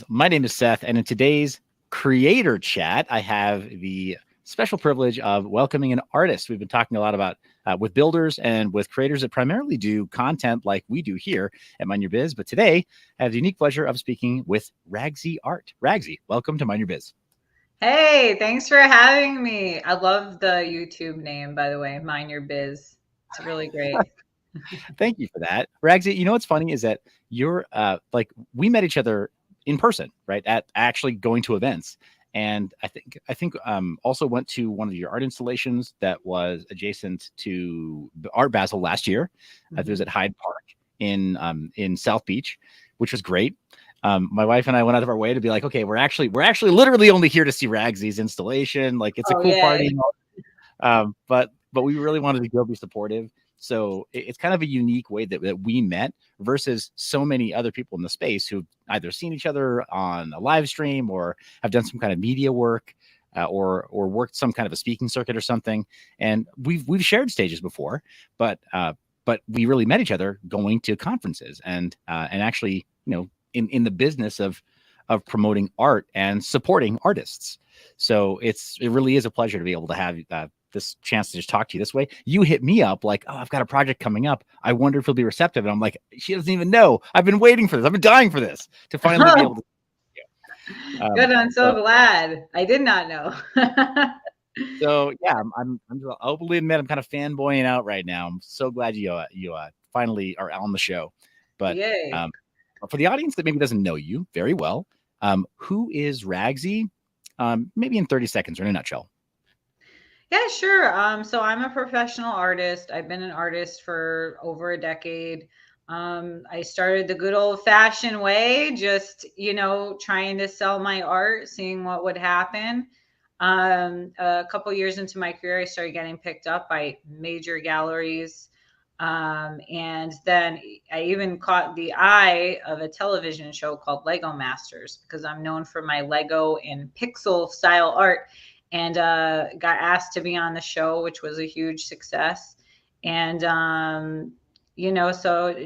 My name is Seth, and in today's creator chat, I have the special privilege of welcoming an artist. We've been talking a lot about with builders and with creators that primarily do content like we do here at Mind Your Biz. But today, I have the unique pleasure of speaking with RagzyArt. Ragsy, welcome to Mind Your Biz. Hey, thanks for having me. I love the YouTube name, by the way, Mind Your Biz. It's really great. Thank you for that. Ragsy, you know what's funny is that you're like we met each other in person, right? At actually going to events. And I think also went to one of your art installations that was adjacent to the Art Basel last year. It was at Hyde Park in South Beach, which was great. My wife and I went out of our way to be like, okay, we're actually literally only here to see Ragsy's installation. Like it's a cool party. But we really wanted to go be supportive. So it's kind of a unique way that we met versus so many other people in the space who've either seen each other on a live stream or have done some kind of media work or worked some kind of a speaking circuit or something. And we've shared stages before, but we really met each other going to conferences and actually, in the business of promoting art and supporting artists. So it really is a pleasure to be able to have this chance to just talk to you this way. You hit me up like, oh, I've got a project coming up. I wonder if he'll be receptive. And I'm like, she doesn't even know. I've been waiting for this. I've been dying for this to finally be able to. Good. I'm so glad. I did not know. So yeah, I'm openly admit I'm kind of fanboying out right now. I'm so glad you finally are on the show. But for the audience that maybe doesn't know you very well, who is Ragsy? Maybe in 30 seconds or in a nutshell. Yeah, sure. So I'm a professional artist. I've been an artist for over a decade. I started the good old fashioned way, just, trying to sell my art, seeing what would happen. A couple years into my career, I started getting picked up by major galleries. And then I even caught the eye of a television show called Lego Masters because I'm known for my Lego and pixel style art, and got asked to be on the show, which was a huge success. And, so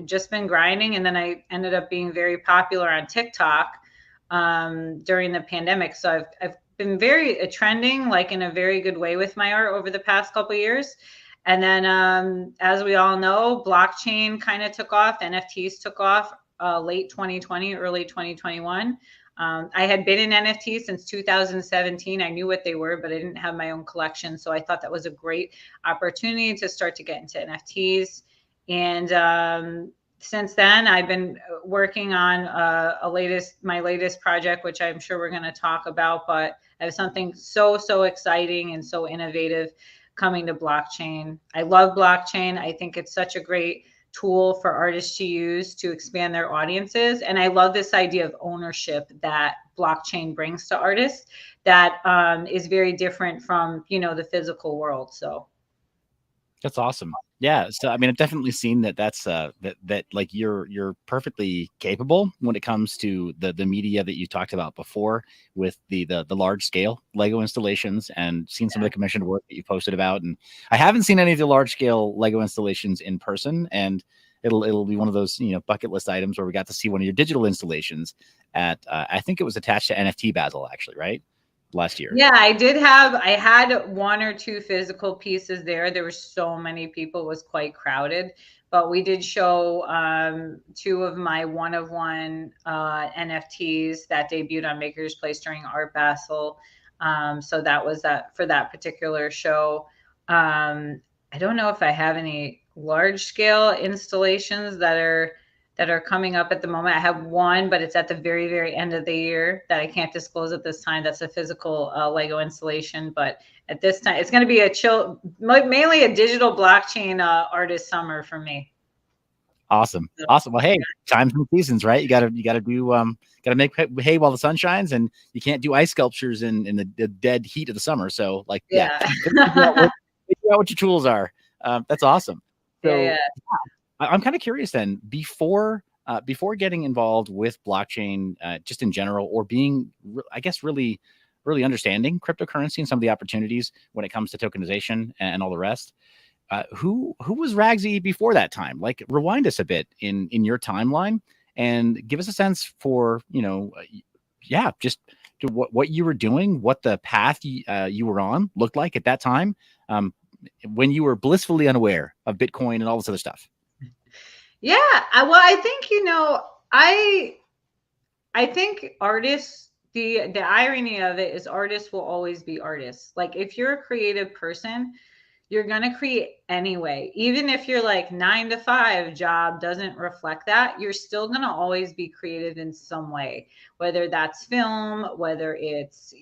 just been grinding. And then I ended up being very popular on TikTok during the pandemic. So I've been very trending, like in a very good way with my art over the past couple of years. And then, as we all know, blockchain kind of took off, NFTs took off late 2020, early 2021. I had been in NFTs since 2017. I knew what they were, but I didn't have my own collection. So I thought that was a great opportunity to start to get into NFTs. And since then, I've been working on my latest project, which I'm sure we're going to talk about. But I have something so exciting and so innovative coming to blockchain. I love blockchain. I think it's such a great tool for artists to use to expand their audiences. And I love this idea of ownership that blockchain brings to artists that is very different from, the physical world. So that's awesome. Yeah. So, I mean, I've definitely seen that's that like you're perfectly capable when it comes to the media that you talked about before with the large scale Lego installations, and seen some of the commissioned work that you posted about. And I haven't seen any of the large scale Lego installations in person, and it'll be one of those, bucket list items where we got to see one of your digital installations at, I think it was attached to NFT Basel actually, right? Last year. Yeah, I had one or two physical pieces there. There were so many people, it was quite crowded, but we did show two of my one-of-one NFTs that debuted on Maker's Place during Art Basel. So that was that for that particular show. I don't know if I have any large scale installations that are coming up at the moment. I have one, but it's at the very, very end of the year that I can't disclose at this time. That's a physical Lego installation. But at this time, it's going to be mainly a digital blockchain artist summer for me. Awesome. Well, hey, times and seasons, right? You gotta make hay while the sun shines, and you can't do ice sculptures in the dead heat of the summer. So like, figure out what your tools are. That's awesome. So I'm kind of curious then, before getting involved with blockchain, just in general, or being, I guess, really understanding cryptocurrency and some of the opportunities when it comes to tokenization and all the rest. Who was Ragsy before that time? Like, rewind us a bit in your timeline and give us a sense for, yeah, just to what you were doing, what the path you were on looked like at that time, when you were blissfully unaware of Bitcoin and all this other stuff. Yeah, well, I think, I think artists, the irony of it is artists will always be artists. Like if you're a creative person, you're going to create anyway. Even if your like 9 to 5 job doesn't reflect that, you're still going to always be creative in some way, whether that's film, whether it's,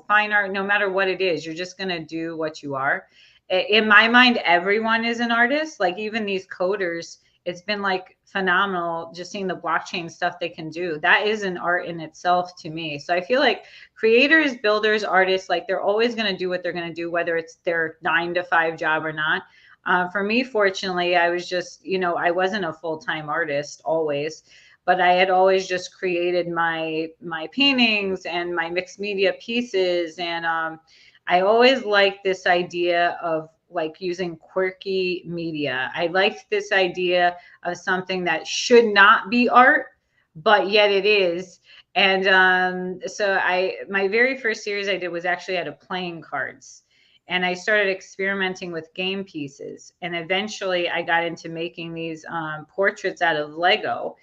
fine art, no matter what it is, you're just going to do what you are. In my mind, everyone is an artist. Like even these coders, it's been like phenomenal just seeing the blockchain stuff they can do. That is an art in itself to me. So I feel like creators, builders, artists, like they're always going to do what they're going to do, whether it's their 9 to 5 job or not. For me, fortunately, I was just, I wasn't a full-time artist always, but I had always just created my paintings and my mixed media pieces. And I always liked this idea of like using quirky media. I liked this idea of something that should not be art, but yet it is. And so my very first series I did was actually out of playing cards. And I started experimenting with game pieces. And eventually I got into making these portraits out of Lego.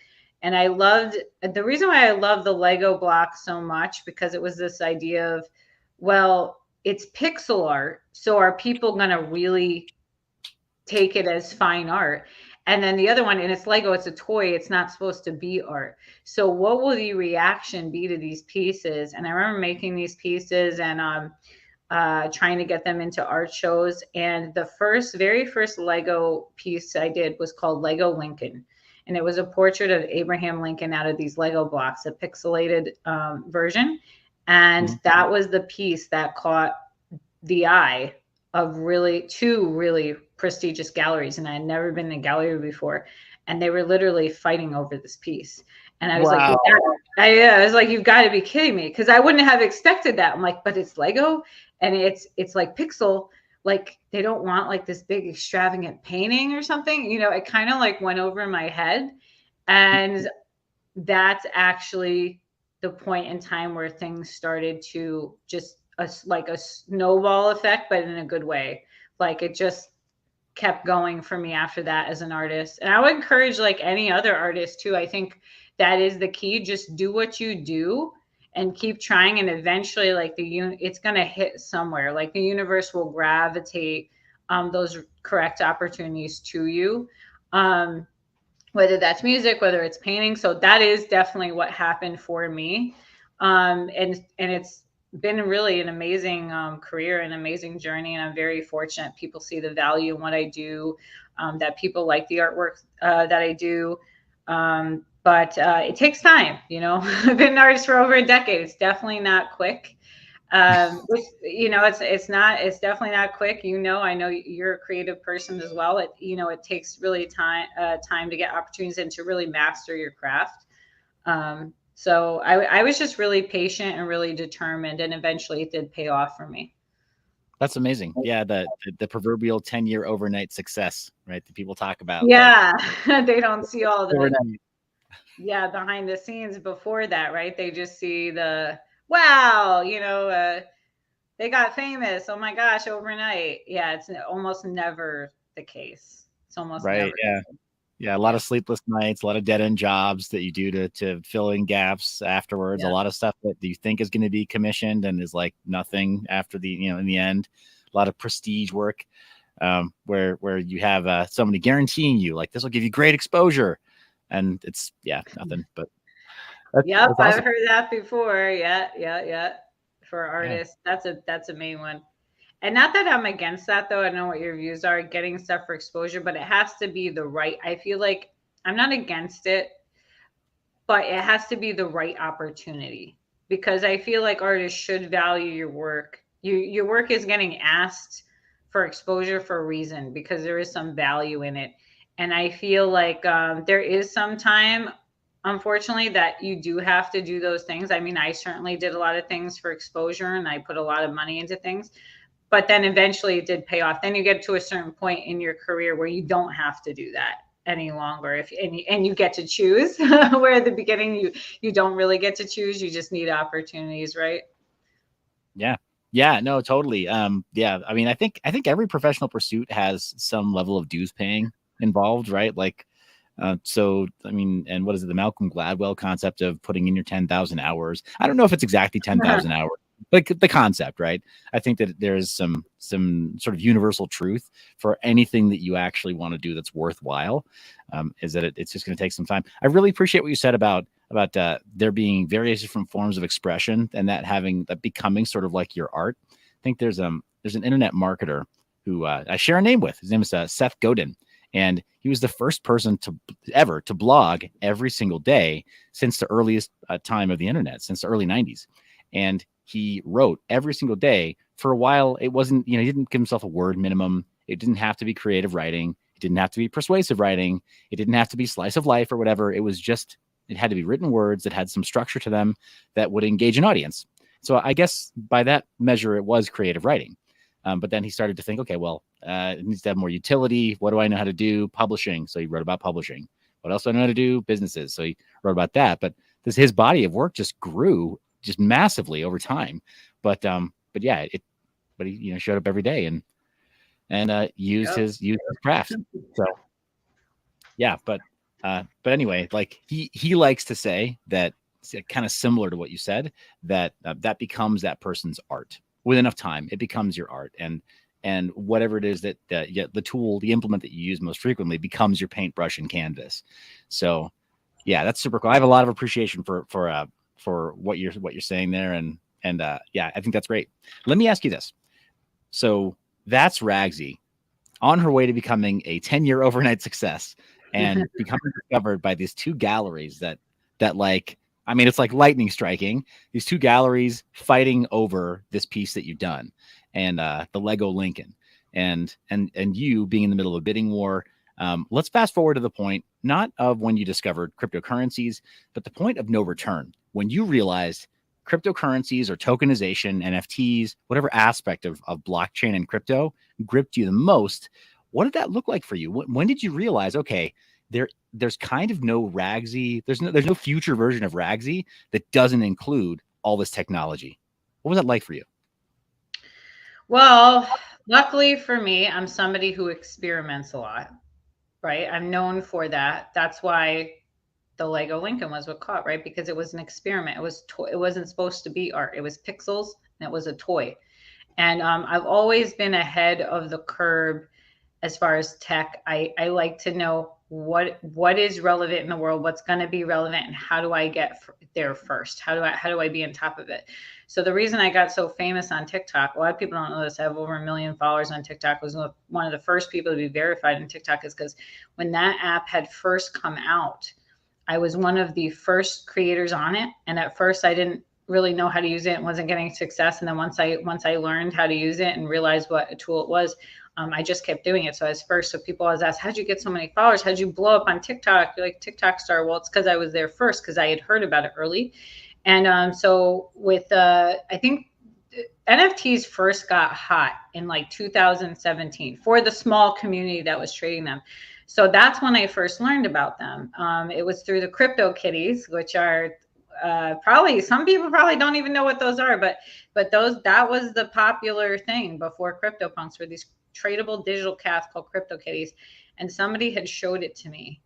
And the reason why I love the Lego block so much, because it was this idea of, well, it's pixel art. So are people going to really take it as fine art? And then the other one, and it's Lego, it's a toy. It's not supposed to be art. So what will the reaction be to these pieces? And I remember making these pieces and trying to get them into art shows. And the very first Lego piece I did was called Lego Lincoln. And it was a portrait of Abraham Lincoln out of these Lego blocks, a pixelated version. And that was the piece that caught the eye of two really prestigious galleries. And I had never been in a gallery before. And they were literally fighting over this piece. And I was Wow. I was like, you've got to be kidding me. Because I wouldn't have expected that. I'm like, but it's Lego and it's like pixel. Like they don't want like this big extravagant painting or something. It kind of like went over my head. And that's actually the point in time where things started to just like a snowball effect, but in a good way. Like it just kept going for me after that as an artist. And I would encourage like any other artist too. I think that is the key. Just do what you do and keep trying. And eventually like it's going to hit somewhere. Like the universe will gravitate those correct opportunities to you. Whether that's music, whether it's painting. So that is definitely what happened for me. And it's been really an amazing career, an amazing journey. And I'm very fortunate people see the value in what I do, that people like the artwork that I do. But it takes time, I've been an artist for over a decade. It's definitely not quick. It's definitely not quick. I know you're a creative person as well. It takes really time to get opportunities and to really master your craft. So I was just really patient and really determined, and eventually it did pay off for me. That's amazing. Yeah, the proverbial 10-year overnight success, right? That people talk about. Yeah, like, they don't see all the behind the scenes before that, right? They just see the wow, they got famous. Oh my gosh, overnight. Yeah, it's almost never the case. It's almost right. Never. Yeah. Yeah, a lot of sleepless nights, a lot of dead-end jobs that you do to fill in gaps afterwards. Yeah. A lot of stuff that you think is going to be commissioned and is like nothing after in the end. A lot of prestige work where you have somebody guaranteeing you like this will give you great exposure, and it's nothing. But that's awesome. I've heard that before. Yeah. For artists, that's a main one. And not that I'm against that, though. I know what your views are, getting stuff for exposure, but it has to be the right. I feel like I'm not against it, but it has to be the right opportunity, because I feel like artists should value your work. Your work is getting asked for exposure for a reason, because there is some value in it. And I feel like there is some time, unfortunately, that you do have to do those things. I mean, I certainly did a lot of things for exposure and I put a lot of money into things. But then eventually it did pay off. Then you get to a certain point in your career where you don't have to do that. any longer. And you get to choose, where at the beginning you don't really get to choose. You just need opportunities, right? Yeah. Yeah, no, totally. Yeah, I mean, I think every professional pursuit has some level of dues paying involved, right? Like, so I mean, and what is it, the Malcolm Gladwell concept of putting in your 10,000 hours? I don't know if it's exactly 10,000 hours, but the concept, right? I think that there's some sort of universal truth for anything that you actually want to do that's worthwhile. Is that it's just going to take some time. I really appreciate what you said about there being various different forms of expression, and that becoming sort of like your art. I think there's an internet marketer who I share a name with. His name is Seth Godin, and he was the first person ever to blog every single day since the earliest time of the internet, since the early 90s. And he wrote every single day for a while. It wasn't, he didn't give himself a word minimum. It didn't have to be creative writing. It didn't have to be persuasive writing. It didn't have to be slice of life or whatever. It had to be written words that had some structure to them that would engage an audience. So I guess by that measure, it was creative writing. But then he started to think, okay, well, it needs to have more utility. What do I know how to do? Publishing. So he wrote about publishing. What else do I know how to do? Businesses. So he wrote about that. But his body of work just grew just massively over time. But yeah, but he showed up every day and used his craft. So yeah, but anyway, like he likes to say that, kind of similar to what you said, that that becomes that person's art. With enough time, it becomes your art, and whatever it is that the tool, the implement that you use most frequently becomes your paintbrush and canvas. So yeah, that's super cool. I have a lot of appreciation for what you're saying there, and yeah, I think that's great. Let me ask you this. So that's Ragsy on her way to becoming a 10-year overnight success and becoming discovered by these two galleries that like, I mean, it's like lightning striking. These two galleries fighting over this piece that you've done, and the Lego Lincoln, and you being in the middle of a bidding war. Let's fast forward to the point, not of when you discovered cryptocurrencies, but the point of no return, when you realized cryptocurrencies or tokenization, NFTs, whatever aspect of blockchain and crypto gripped you the most. What did that look like for you? When did you realize, okay, there's kind of no Ragsy, there's no future version of Ragsy that doesn't include all this technology? What was that like for you? Well, luckily for me, I'm somebody who experiments a lot, right? I'm known for that. That's why the Lego Lincoln was what caught, right? Because it was an experiment. It wasn't supposed to be art. It was pixels and it was a toy. And I've always been ahead of the curve as far as tech. I like to know what is relevant in the world, what's going to be relevant, and how do I get there first? How do I be on top of it? So the reason I got so famous on TikTok, a lot of people don't know this, I have over 1 million followers on TikTok, was one of the first people to be verified in TikTok, is because when that app had first come out, I was one of the first creators on it. And at first I didn't really know how to use it and wasn't getting success. And then once I learned how to use it and realized what a tool it was, I just kept doing it. So people always ask, how'd you get so many followers? How'd you blow up on TikTok? You're like TikTok star. Well, it's because I was there first, because I had heard about it early. And so with, I think NFTs first got hot in like 2017 for the small community that was trading them. So that's when I first learned about them. It was through the CryptoKitties, which are probably, some people probably don't even know what those are, but that was the popular thing before CryptoPunks, were these tradable digital cats called CryptoKitties. And somebody had showed it to me.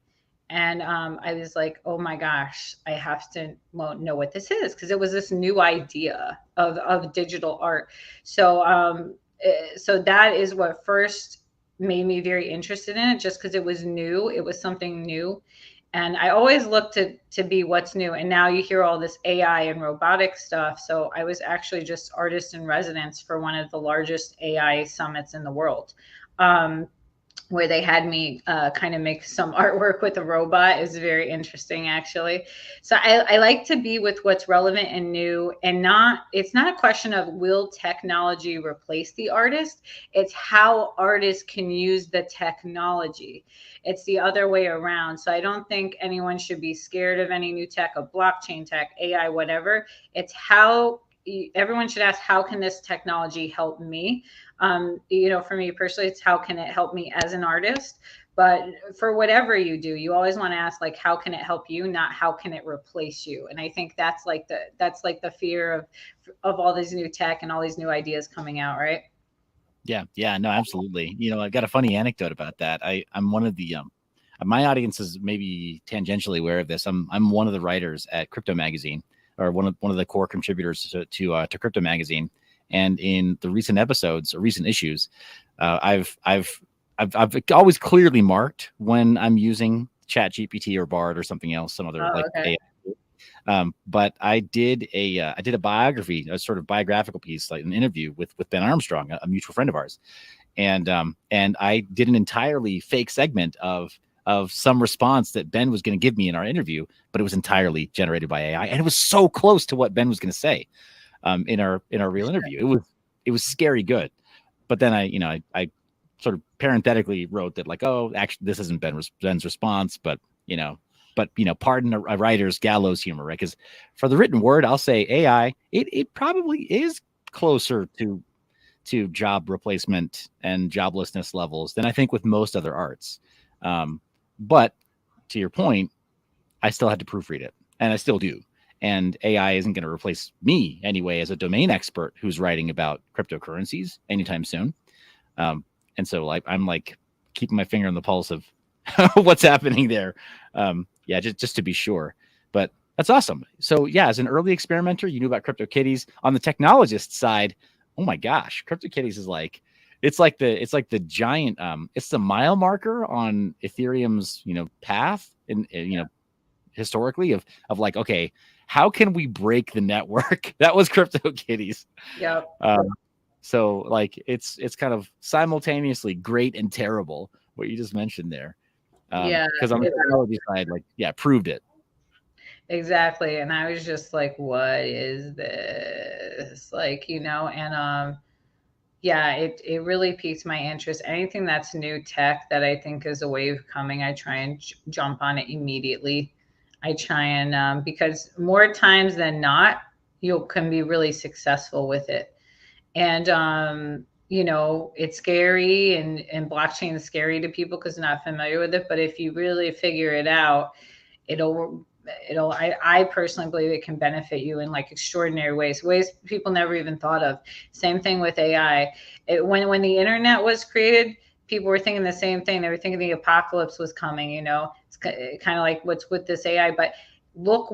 And I was like, oh my gosh, I have to know what this is, because it was this new idea of digital art. So so that is what first made me very interested in it, just because it was new. It was something new. And I always look to be what's new. And now you hear all this AI and robotic stuff. So I was actually just artist in residence for one of the largest AI summits in the world. Where they had me kind of make some artwork with a robot. Is very interesting, actually. So I like to be with what's relevant and new, and it's not a question of will technology replace the artist. It's how artists can use the technology. It's the other way around. So I don't think anyone should be scared of any new tech, of blockchain tech, AI, whatever. It's how everyone should ask, how can this technology help me? For me personally, it's how can it help me as an artist? But for whatever you do, you always want to ask, like, how can it help you, not how can it replace you? And I think that's like the fear of all these new tech and all these new ideas coming out, right? Yeah, no, absolutely. I've got a funny anecdote about that. I'm one of the my audience is maybe tangentially aware of this. I'm one of the writers at Crypto Magazine, or one of the core contributors to Crypto Magazine. And in the recent episodes or recent issues, I've always clearly marked when I'm using Chat GPT or Bard or something else, some other Oh, like okay. AI. But I did a biography, a sort of biographical piece, like an interview with Ben Armstrong, a mutual friend of ours, and I did an entirely fake segment of some response that Ben was going to give me in our interview, but it was entirely generated by AI, and it was so close to what Ben was going to say in our real interview. It was scary good. But then I sort of parenthetically wrote that, like, oh, actually, this isn't Ben's response, but pardon a writer's gallows humor, right? Because for the written word, I'll say AI, it probably is closer to job replacement and joblessness levels than I think with most other arts. But to your point, I still had to proofread it, and I still do. And AI isn't going to replace me anyway as a domain expert who's writing about cryptocurrencies anytime soon. And so, like, I'm like keeping my finger on the pulse of what's happening there. Yeah, just to be sure. But that's awesome. So yeah, as an early experimenter, you knew about CryptoKitties. On the technologist side, oh my gosh, CryptoKitties is like it's like the giant it's the mile marker on Ethereum's path, and historically of like, okay, how can we break the network? That was CryptoKitties. Yep. So like it's kind of simultaneously great and terrible what you just mentioned there. Yeah. Because on the technology side, like, yeah, proved it. Exactly. And I was just like, what is this? Like, and yeah, it really piques my interest. Anything that's new tech that I think is a wave coming, I try and jump on it immediately. I try and because more times than not, you can be really successful with it. And it's scary, and blockchain is scary to people because they're not familiar with it. But if you really figure it out, it'll I personally believe it can benefit you in like extraordinary ways people never even thought of. Same thing with AI. When the internet was created, people were thinking the same thing. They were thinking the apocalypse was coming. It's kind of like what's with this AI. But look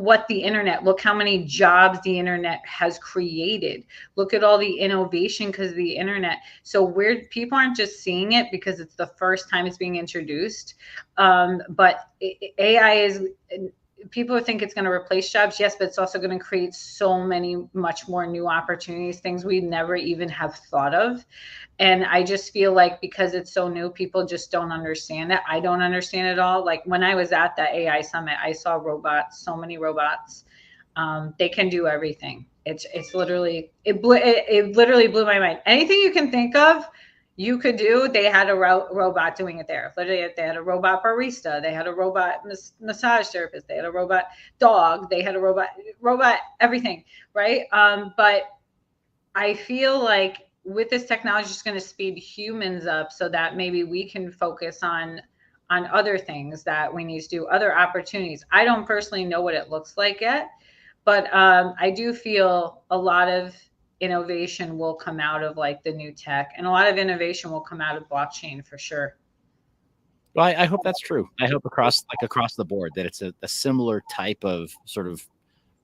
how many jobs the internet has created. Look at all the innovation because of the internet. So people aren't just seeing it because it's the first time it's being introduced. But AI is, people think it's going to replace jobs. Yes, but it's also going to create so many much more new opportunities, things we never even have thought of. And I just feel like because it's so new, people just don't understand it. I don't understand it all. Like when I was at the AI summit, I saw robots, so many robots. They can do everything. It's literally, it literally blew my mind. Anything you can think of, you could do. They had a robot doing it there. Literally, they had a robot barista. They had a robot massage therapist. They had a robot dog. They had a robot everything, right? But I feel like with this technology, it's going to speed humans up so that maybe we can focus on other things that we need to do, other opportunities. I don't personally know what it looks like yet, but I do feel a lot of innovation will come out of like the new tech, and a lot of innovation will come out of blockchain for sure. Well, I hope that's true. I hope across the board that it's a similar type of sort of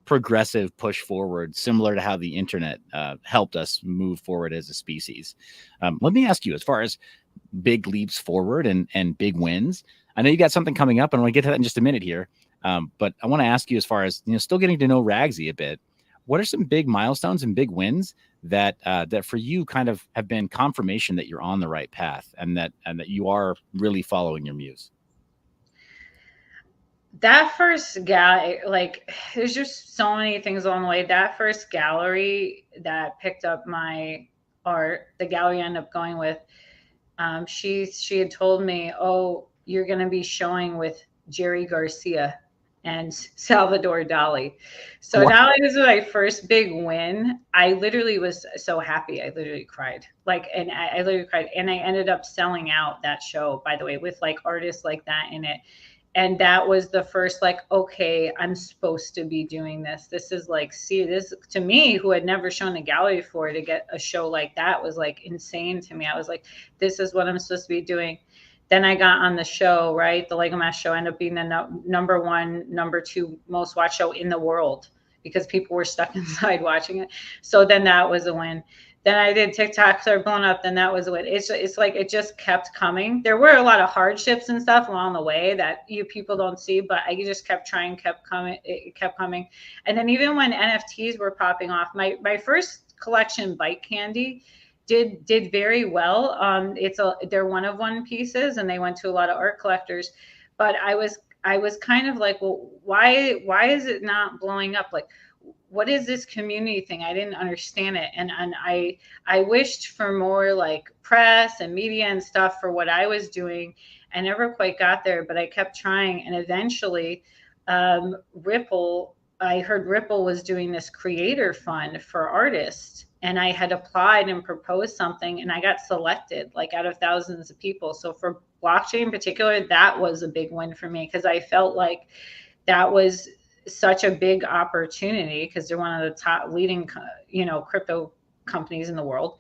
progressive push forward, similar to how the internet helped us move forward as a species. Let me ask you, as far as big leaps forward and big wins, I know you got something coming up, and I want to get to that in just a minute here. But I want to ask you, as far as still getting to know Ragsy a bit, what are some big milestones and big wins that that for you kind of have been confirmation that you're on the right path, and that you are really following your muse? That first gallery, like, there's just so many things along the way. That first gallery that picked up my art, the gallery I ended up going with, she had told me, oh, you're going to be showing with Jerry Garcia. and Salvador Dali. So Wow. not only was it my first big win, I literally was so happy. I literally cried. Like, and I literally cried. And I ended up selling out that show, by the way, with like artists like that in it. And that was the first, like, okay, I'm supposed to be doing this. This is like, see, this to me, who had never shown a gallery before, to get a show like that was like insane to me. I was like, this is what I'm supposed to be doing. Then I got on the show, right? The Lego Mask show ended up being the number one, number two most watched show in the world because people were stuck inside watching it. So then that was a win. Then I did TikTok, started blowing up. Then that was a win. It's like it just kept coming. There were a lot of hardships and stuff along the way that you people don't see, but I just kept trying, kept coming. It kept coming. And then even when NFTs were popping off, my first collection, Bite Candy, did very well. They're one of one pieces, and they went to a lot of art collectors. But I was kind of like, well, why is it not blowing up? Like, what is this community thing? I didn't understand it, and I wished for more like press and media and stuff for what I was doing. I never quite got there, but I kept trying, and eventually, Ripple. I heard Ripple was doing this creator fund for artists, and I had applied and proposed something, and I got selected, like out of thousands of people. So for blockchain in particular, that was a big win for me because I felt like that was such a big opportunity because they're one of the top leading, crypto companies in the world.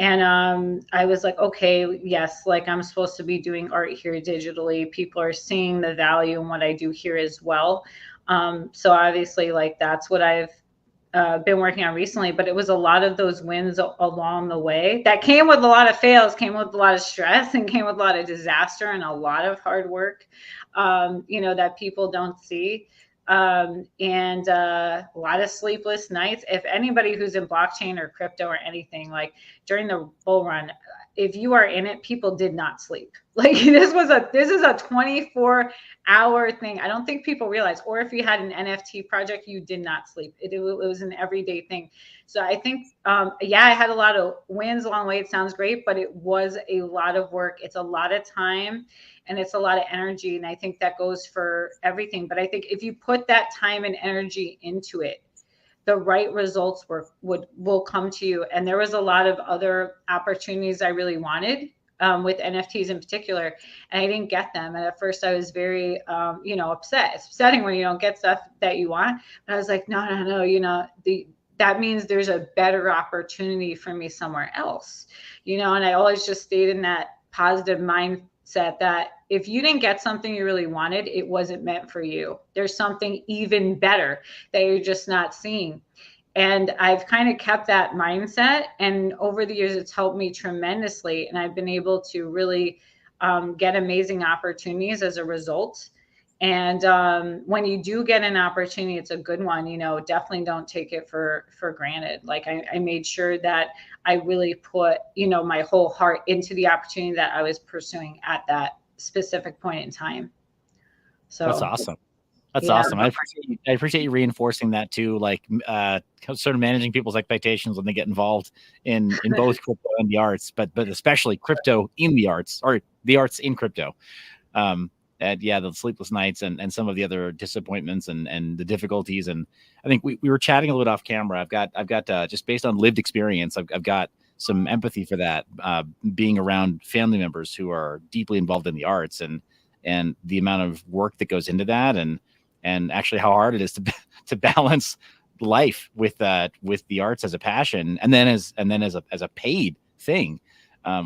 And I was like, okay, yes, like I'm supposed to be doing art here digitally. People are seeing the value in what I do here as well. So obviously, like that's what I've been working on recently. But it was a lot of those wins along the way that came with a lot of fails, came with a lot of stress, and came with a lot of disaster and a lot of hard work, that people don't see. And a lot of sleepless nights. If anybody who's in blockchain or crypto or anything, like during the bull run, if you are in it, people did not sleep. Like this is a 24-hour thing. I don't think people realize. Or if you had an NFT project, you did not sleep. It was an everyday thing. So I think, I had a lot of wins along the way. It sounds great, but it was a lot of work. It's a lot of time, and it's a lot of energy. And I think that goes for everything. But I think if you put that time and energy into it, the right results will come to you. And there was a lot of other opportunities I really wanted, with NFTs in particular, and I didn't get them. And at first I was very, upset. It's upsetting when you don't get stuff that you want. But I was like, no, that means there's a better opportunity for me somewhere else, and I always just stayed in that positive mindset that if you didn't get something you really wanted, it wasn't meant for you. There's something even better that you're just not seeing. And I've kind of kept that mindset. And over the years, it's helped me tremendously. And I've been able to really get amazing opportunities as a result. And when you do get an opportunity, it's a good one, definitely don't take it for granted. Like I made sure that I really put, my whole heart into the opportunity that I was pursuing at that specific point in time. So That's awesome. That's awesome. I appreciate you reinforcing that too. Like, sort of managing people's expectations when they get involved in both crypto and the arts, but especially crypto in the arts, or the arts in crypto. And the sleepless nights and some of the other disappointments and the difficulties. And I think we were chatting a little bit off camera. I've got just based on lived experience, I've got some empathy for that, being around family members who are deeply involved in the arts and the amount of work that goes into that, and actually how hard it is to balance life with the arts as a passion, and then as a paid thing,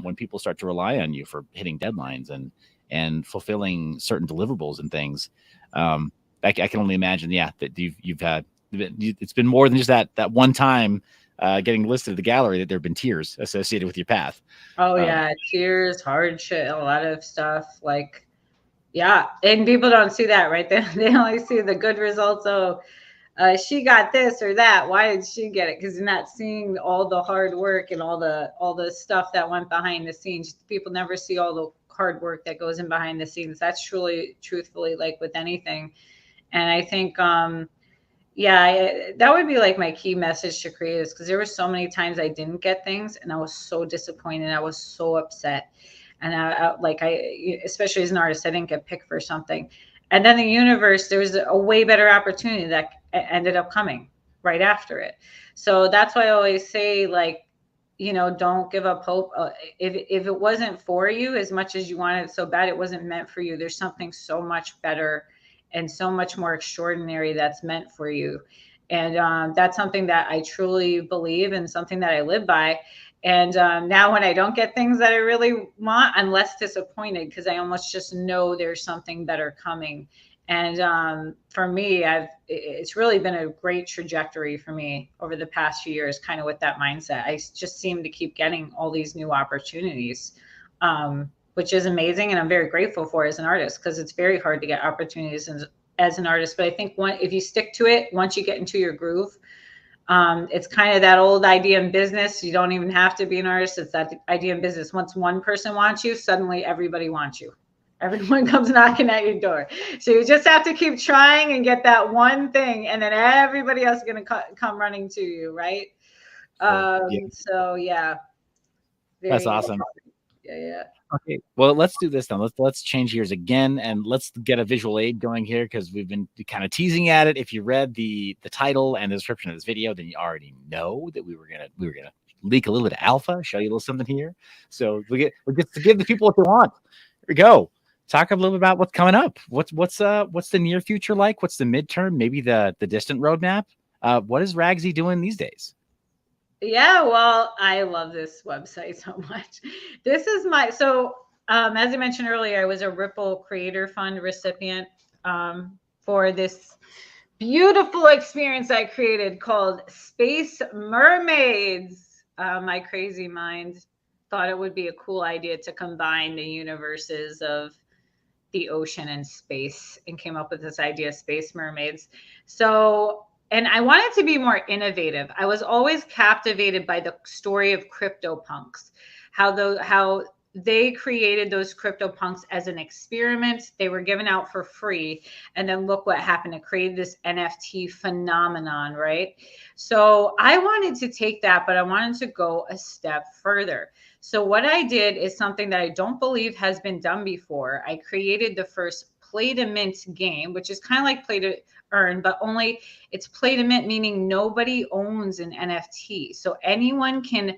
when people start to rely on you for hitting deadlines and fulfilling certain deliverables and things. I can only imagine, that you've had, it's been more than just that one time getting listed at the gallery, that there have been tears associated with your path. Oh yeah, tears, hardship, a lot of stuff. Like, yeah, and people don't see that, right? They only see the good results. Oh, she got this or that. Why did she get it? Because you're not seeing all the hard work and all the stuff that went behind the scenes. People never see all the hard work that goes in behind the scenes. That's truthfully, like with anything. And I think, that would be like my key message to creators, because there were so many times I didn't get things, and I was so disappointed. I was so upset. And I especially as an artist, I didn't get picked for something. And then the universe, there was a way better opportunity that ended up coming right after it. So that's why I always say, like, you know, don't give up hope. If it wasn't for you, as much as you wanted it so bad, it wasn't meant for you. There's something so much better and so much more extraordinary that's meant for you. And that's something that I truly believe and something that I live by. And now when I don't get things that I really want, I'm less disappointed because I almost just know there's something better coming. And for me, it's really been a great trajectory for me over the past few years, kind of with that mindset. I just seem to keep getting all these new opportunities, which is amazing. And I'm very grateful for as an artist, because it's very hard to get opportunities as an artist. But I think if you stick to it, once you get into your groove, it's kind of that old idea in business. You don't even have to be an artist. It's that idea in business. Once one person wants you, suddenly everybody wants you. Everyone comes knocking at your door. So you just have to keep trying and get that one thing, and then everybody else is going to come running to you, right? So yeah, That's awesome. Yeah. Okay, well, let's do this then. Let's change gears again, and let's get a visual aid going here, because we've been kind of teasing at it. If you read the title and the description of this video, then you already know that we were gonna leak a little bit of alpha, show you a little something here. So we get to give the people what they want. Here we go. Talk a little bit about what's coming up. What's the near future like? What's the midterm? Maybe the distant roadmap. What is Ragsy doing these days? Yeah, well, I love this website so much. This is as I mentioned earlier, I was a Ripple Creator Fund recipient for this beautiful experience I created called SpaceMermaids. My crazy mind thought it would be a cool idea to combine the universes of the ocean and space, and came up with this idea, SpaceMermaids. And I wanted to be more innovative. I was always captivated by the story of CryptoPunks, how they created those CryptoPunks as an experiment. They were given out for free, and then look what happened. It created this NFT phenomenon, right? So I wanted to take that, but I wanted to go a step further. So what I did is something that I don't believe has been done before. I created the first play to mint game, which is kind of like play to earn, but only it's play to mint, meaning nobody owns an NFT. So anyone can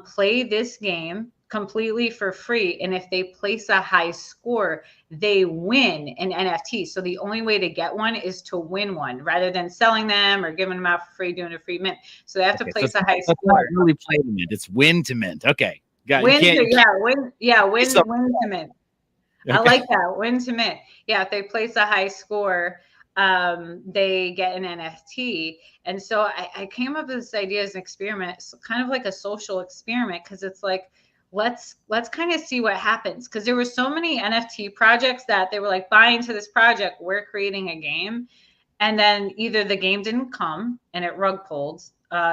play this game completely for free. And if they place a high score, they win an NFT. So the only way to get one is to win one, rather than selling them or giving them out for free, doing a free mint. So they have to place a high score. Not really play to mint. It's win to mint. Okay. Got it. Win to mint. Okay. I like that. Win to mint. Yeah, if they place a high score, they get an NFT. And so I came up with this idea as an experiment. It's kind of like a social experiment, because it's like, let's kind of see what happens. Because there were so many NFT projects that they were like, buy into this project, we're creating a game. And then either the game didn't come and it rug pulled,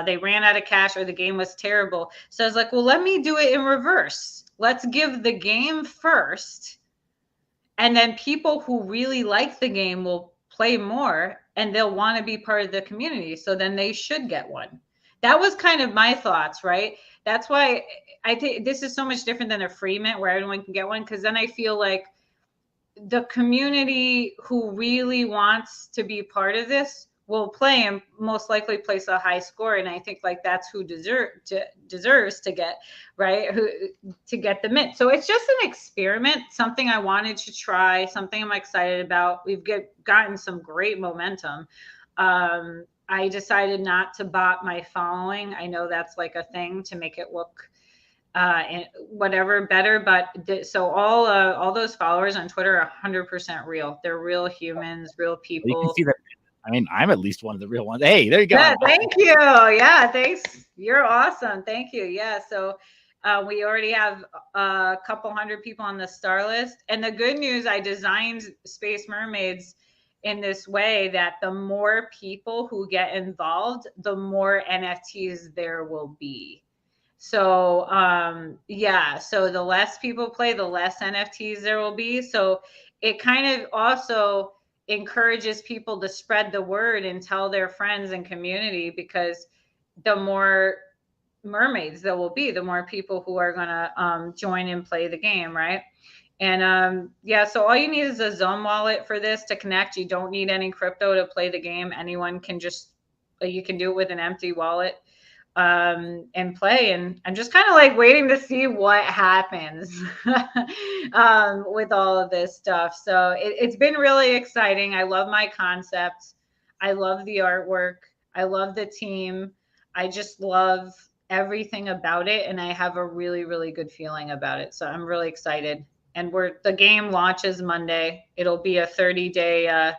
they ran out of cash, or the game was terrible. So I was like, well, let me do it in reverse. Let's give the game first, and then people who really like the game will play more, and they'll want to be part of the community. So then they should get one. That was kind of my thoughts, right? That's why I think this is so much different than a free mint where everyone can get one, because then I feel like the community who really wants to be part of this will play and most likely place a high score. And I think like that's who deserves to get, right, to get the mint. So it's just an experiment, something I wanted to try, something I'm excited about. We've gotten some great momentum. I decided not to bot my following. I know that's like a thing to make it look and whatever better, but so all those followers on Twitter are 100% real. They're real humans, real people. You can see that. I mean, I'm at least one of the real ones. Hey, there you go. Yeah, thank you. Yeah, thanks. You're awesome. Thank you. Yeah, so we already have a couple hundred people on the star list. And the good news, I designed SpaceMermaids in this way that the more people who get involved, the more NFTs there will be. So yeah, so the less people play, the less NFTs there will be. So it kind of also encourages people to spread the word and tell their friends and community, because the more mermaids there will be, the more people who are going to join and play the game, right? And yeah, so all you need is a Zone wallet for this to connect. You don't need any crypto to play the game. Anyone can just, you can do it with an empty wallet and play. And I'm just kind of like waiting to see what happens with all of this stuff. So it's been really exciting. I love my concept. I love the artwork. I love the team. I just love everything about it. And I have a really, really good feeling about it. So I'm really excited. And the game launches Monday. It'll be a 30-day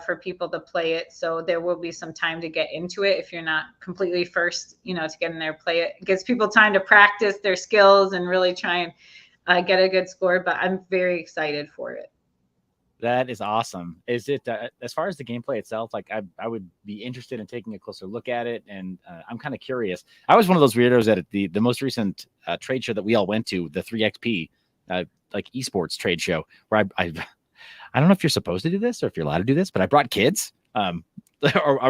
for people to play it. So there will be some time to get into it if you're not completely first, to get in there, play it. It gives people time to practice their skills and really try and get a good score. But I'm very excited for it. That is awesome. Is it as far as the gameplay itself? Like I would be interested in taking a closer look at it, and I'm kind of curious. I was one of those weirdos at the most recent trade show that we all went to, the 3XP like esports trade show, where I don't know if you're supposed to do this or if you're allowed to do this, but I brought kids. Are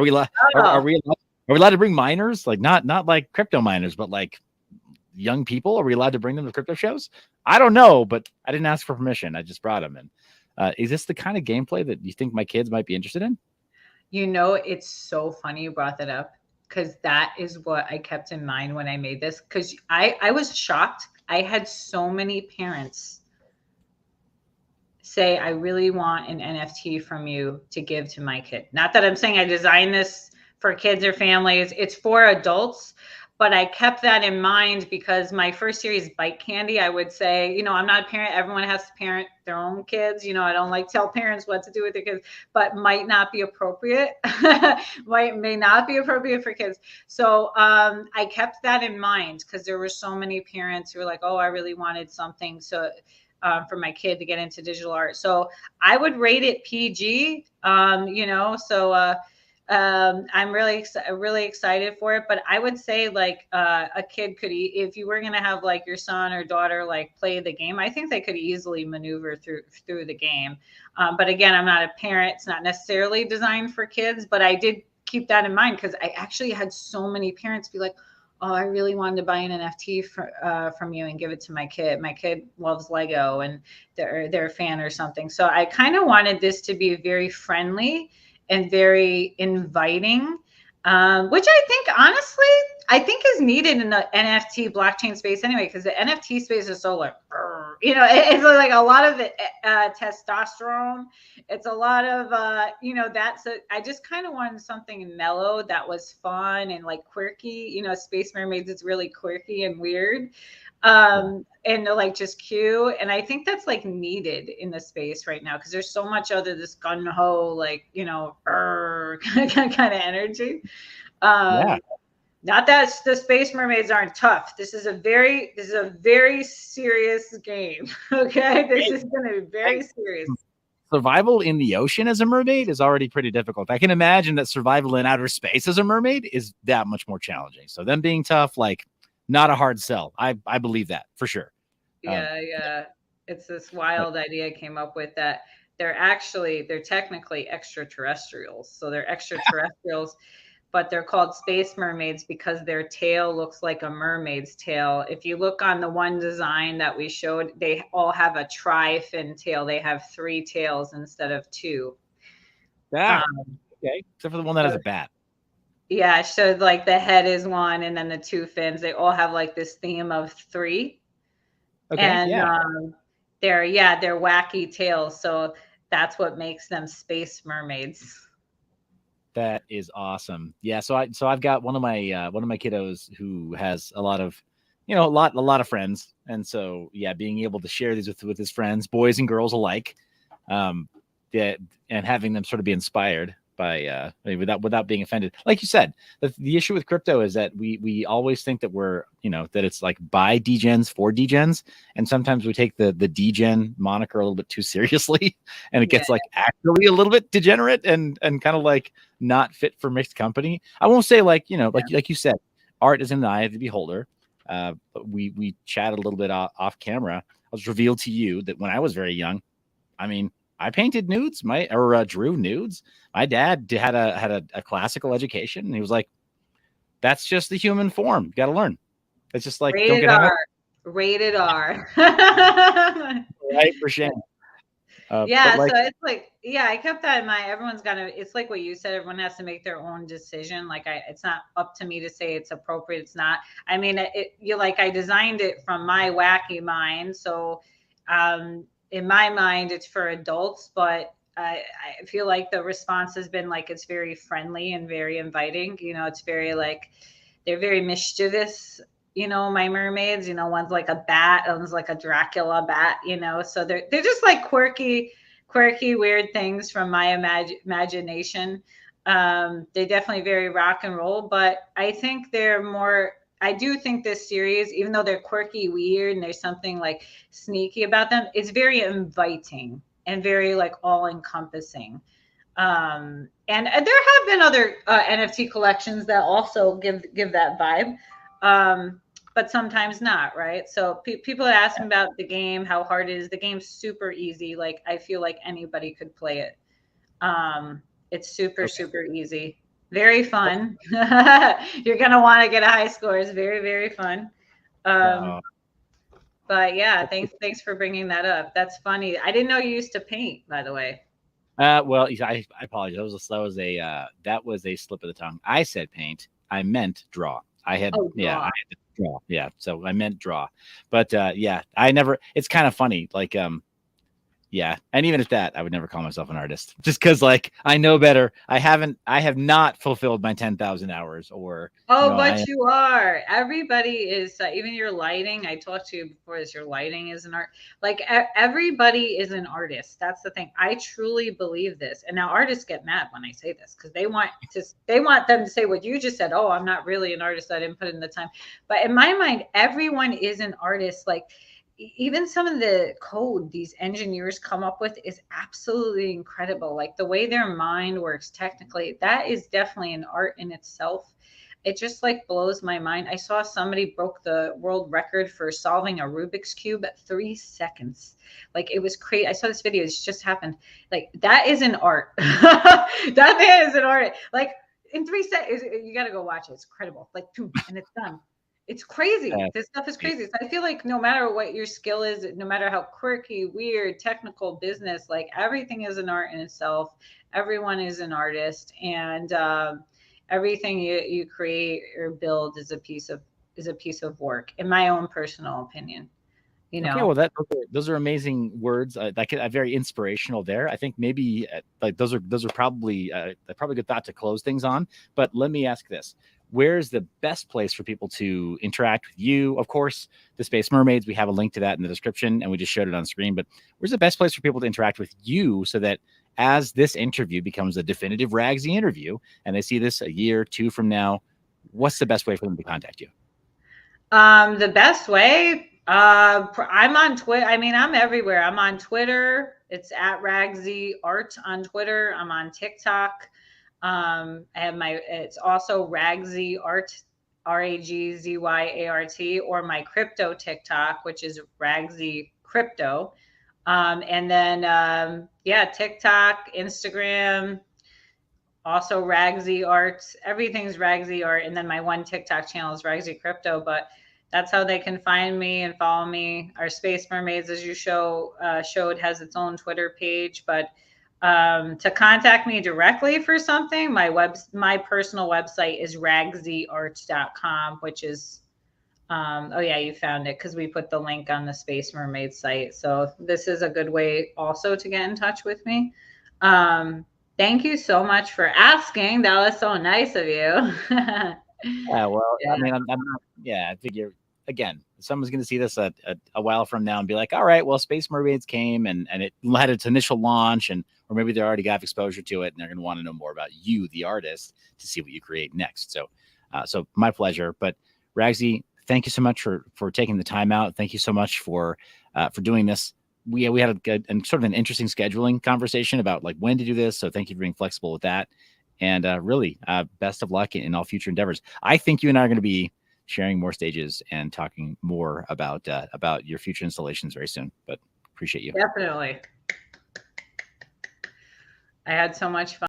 we allowed? Are we allowed to bring minors? Like not like crypto minors, but like young people. Are we allowed to bring them to crypto shows? I don't know, but I didn't ask for permission. I just brought them in. Is this the kind of gameplay that you think my kids might be interested in? It's so funny you brought that up, because that is what I kept in mind when I made this, because I was shocked. I had so many parents say, I really want an NFT from you to give to my kid. Not that I'm saying I designed this for kids or families. It's for adults. But I kept that in mind because my first series, Bike Candy, I would say, I'm not a parent. Everyone has to parent their own kids. I don't like tell parents what to do with their kids, but might not be appropriate. may not be appropriate for kids. So I kept that in mind because there were so many parents who were like, oh, I really wanted something for my kid to get into digital art. So I would rate it PG, I'm really excited for it. But I would say like a kid could, if you were going to have like your son or daughter like play the game, I think they could easily maneuver through the game. But again, I'm not a parent. It's not necessarily designed for kids, but I did keep that in mind because I actually had so many parents be like, oh, I really wanted to buy an NFT from you and give it to my kid. My kid loves Lego and they're a fan or something. So I kind of wanted this to be very friendly and very inviting, which I think, honestly, is needed in the NFT blockchain space anyway, because the NFT space is so like, it's like a lot of testosterone. It's a lot of, I just kind of wanted something mellow that was fun and like quirky. SpaceMermaids is really quirky and weird. And like just cute. And I think that's like needed in the space right now because there's so much other this gun ho, like, kind of energy. Not that the Space Mermaids aren't tough. This is a very serious game. Okay. This is going to be very serious. Survival in the ocean as a mermaid is already pretty difficult. I can imagine that survival in outer space as a mermaid is that much more challenging. So them being tough, like, not a hard sell. I believe that for sure. Yeah. It's this wild idea I came up with that they're technically extraterrestrials. So they're extraterrestrials, but they're called Space Mermaids because their tail looks like a mermaid's tail. If you look on the one design that we showed, they all have a tri-fin tail. They have 3 tails instead of 2. Yeah. Okay. Except for the one that has a bat. Yeah, so like the head is 1 and then the 2 fins, they all have like this theme of 3. Okay, and they're wacky tails, so that's what makes them Space Mermaids. That is awesome. Yeah, so I've got one of my kiddos who has a lot of a lot of friends, and so being able to share these with his friends, boys and girls alike, and having them sort of be inspired by without being offended. Like you said, the issue with crypto is that we always think that we're that it's like by degens for degens, and sometimes we take the degen moniker a little bit too seriously, and it gets like actually a little bit degenerate and kind of like not fit for mixed company. I won't say like like you said, art is in the eye of the beholder. But we chatted a little bit off camera. I was revealed to you that when I was very young, I painted nudes, drew nudes. My dad had a classical education, and he was like, "That's just the human form. You got to learn. It's just like don't get hung up." Rated R. Right, for shame. Yeah, But like, so it's like, yeah, I kept that in mind. Everyone's got to, it's like what you said, everyone has to make their own decision. Like it's not up to me to say it's appropriate. It's not. I mean, you like, I designed it from my wacky mind. So in my mind, it's for adults, but I feel like the response has been like, it's very friendly and very inviting. You know, it's very like, they're very mischievous. You know, my mermaids, you know, one's like a bat, one's like a Dracula bat, you know, so they're just like quirky, weird things from my imagination. They're definitely very rock and roll, but I think they're more, I do think this series, even though they're quirky, weird, and there's something like sneaky about them, it's very inviting and very like all encompassing. And there have been other NFT collections that also give that vibe. But sometimes not, right? So people ask me about the game, how hard it is. The game's super easy. Like I feel like anybody could play it. It's super easy, very fun. You're gonna want to get a high score. It's very, very fun. But yeah, thanks for bringing that up. That's funny. I didn't know you used to paint, by the way. Well, I apologize. That was a slip of the tongue. I said paint. I meant draw. I had I had to draw. Yeah, so I meant draw. But yeah, I never. It's kind of funny. Like yeah, and even at that, I would never call myself an artist, just because like I know better. I have not fulfilled my 10,000 hours, or but you are. Everybody is. Even your lighting. I talked to you before this. Your lighting is an art. Like everybody is an artist. That's the thing. I truly believe this. And now artists get mad when I say this because they want them to say what you just said. Oh, I'm not really an artist. I didn't put in the time. But in my mind, everyone is an artist. Like even some of the code these engineers come up with is absolutely incredible. Like the way their mind works technically, that is definitely an art in itself. It just like blows my mind. I saw somebody broke the world record for solving a Rubik's Cube at 3 seconds. Like it was crazy. I saw this video. It's just happened. Like that is an art. That is an art. Like in 3 seconds, you got to go watch it. It's incredible. Like, and it's done. It's crazy. This stuff is crazy. So I feel like no matter what your skill is, no matter how quirky, weird, technical, business, like everything is an art in itself. Everyone is an artist, and everything you create or build is a piece of work. In my own personal opinion, you know. Okay, well, those are amazing words. Very inspirational there. I think maybe like those are probably a good thought to close things on. But let me ask this: where's the best place for people to interact with you? Of course, the Space Mermaids. We have a link to that in the description, and we just showed it on screen. But where's the best place for people to interact with you so that as this interview becomes a definitive Ragsy interview, and they see this a year or two from now, what's the best way for them to contact you? The best way. I'm on Twitter. I mean, I'm everywhere. I'm on Twitter. It's at RagzyArt on Twitter. I'm on TikTok. I have it's also RagzyArt, RagzyArt, or my crypto TikTok, which is Ragsy Crypto. And then, yeah, TikTok, Instagram, also RagzyArt. Everything's RagzyArt. And then my one TikTok channel is Ragsy Crypto, but that's how they can find me and follow me. Our Space Mermaids, as you showed, has its own Twitter page. But to contact me directly for something, my personal website is RagzyArt.com, which is, oh yeah, you found it because we put the link on the Space Mermaid site. So this is a good way also to get in touch with me. Thank you so much for asking. That was so nice of you. Yeah, well, yeah. I mean, I'm not. Yeah, I figure again, someone's going to see this a while from now and be like, all right, well, Space Mermaids came and it had its initial launch, or maybe they already got exposure to it and they're going to want to know more about you, the artist, to see what you create next. So, so my pleasure. But Ragsy, thank you so much for taking the time out. Thank you so much for doing this. We had a good and sort of an interesting scheduling conversation about like when to do this. So thank you for being flexible with that. And really, best of luck in all future endeavors. I think you and I are going to be sharing more stages and talking more about your future installations very soon. But appreciate you. Definitely. I had so much fun.